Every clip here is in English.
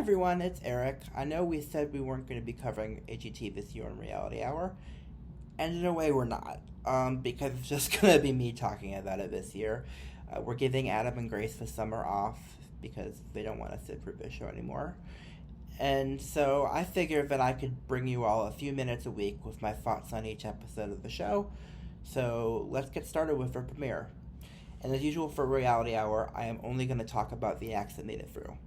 everyone, it's Eric. I know we said we weren't going to be covering AGT this year on Reality Hour, and in a way we're not, because it's just going to be me talking about it this year. We're giving Adam and Grace the summer off because they don't want us to approve the show anymore. And so I figured that I could bring you all a few minutes a week with my thoughts on each episode of the show. So let's get started with the premiere. And as usual for Reality Hour, I am only going to talk about the acts that made it through.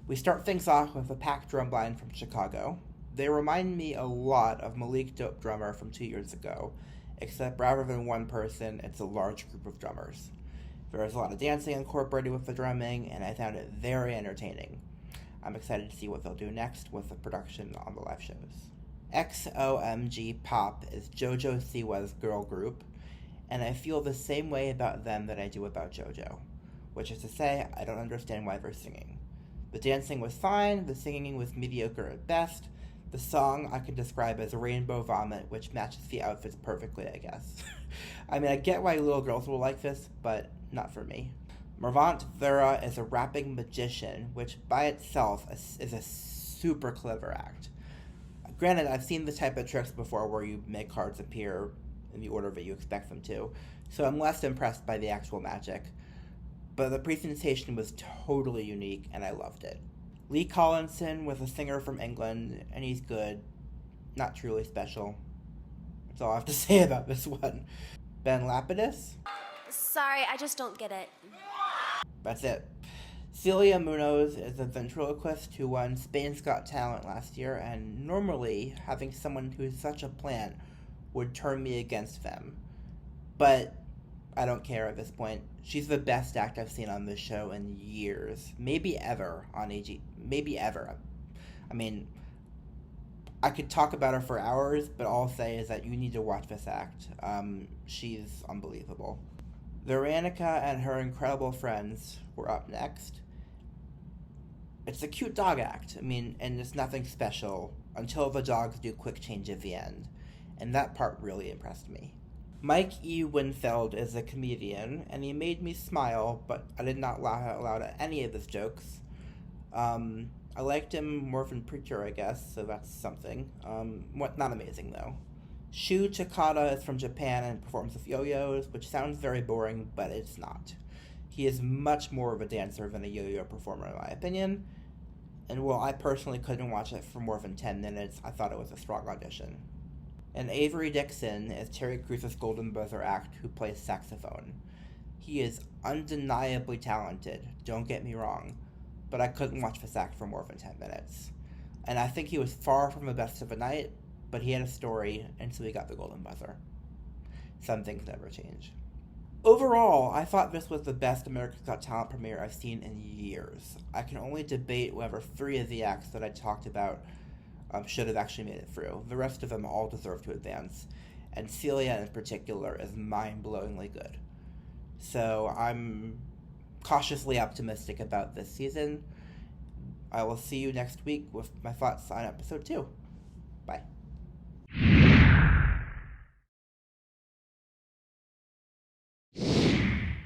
We start things off with a packed drum line from Chicago. They remind me a lot of Malik Dope Drummer from 2 years ago, except rather than one person, it's a large group of drummers. There is a lot of dancing incorporated with the drumming, and I found it very entertaining. I'm excited to see what they'll do next with the production on the live shows. Xomg Pop is JoJo Siwa's girl group, and I feel the same way about them that I do about JoJo, which is to say, I don't understand why they're singing. The dancing was fine, the singing was mediocre at best. The song I can describe as Rainbow Vomit, which matches the outfits perfectly, I guess. I mean, I get why little girls will like this, but not for me. Marvin Vera is a rapping magician, which by itself is a super clever act. Granted, I've seen this type of tricks before where you make cards appear in the order that you expect them to, so I'm less impressed by the actual magic. But the presentation was totally unique, and I loved it. Lee Collinson was a singer from England, and he's good. Not truly special. That's all I have to say about this one. Ben Lapidus? Sorry, I just don't get it. That's it. Celia Munoz is a ventriloquist who won Spain's Got Talent last year, and normally, having someone who's such a plant would turn me against them. But I don't care at this point. She's the best act I've seen on this show in years. Maybe ever on AG. Maybe ever. I mean, I could talk about her for hours, but all I'll say is that you need to watch this act. She's unbelievable. Veronica and her incredible friends were up next. It's a cute dog act. I mean, and it's nothing special until the dogs do quick change at the end. And that part really impressed me. Mike E Winfield is a comedian, and he made me smile, but I did not laugh out loud at any of his jokes. I liked him more than Preacher, I guess, so that's something. Not amazing, though. Shu Takata is from Japan and performs with yo-yos, which sounds very boring, but it's not. He is much more of a dancer than a yo-yo performer, in my opinion. And while I personally couldn't watch it for more than 10 minutes, I thought it was a strong audition. And Avery Dickson is Terry Cruz's Golden Buzzer act who plays saxophone. He is undeniably talented, don't get me wrong, but I couldn't watch this act for more than 10 minutes. And I think he was far from the best of the night, but he had a story, and so he got the Golden Buzzer. Some things never change. Overall, I thought this was the best America's Got Talent premiere I've seen in years. I can only debate whether 3 of the acts that I talked about should have actually made it through. The rest of them all deserve to advance, and Celia in particular is mind-blowingly good. So I'm cautiously optimistic about this season. I will see you next week with my thoughts on episode 2. Bye.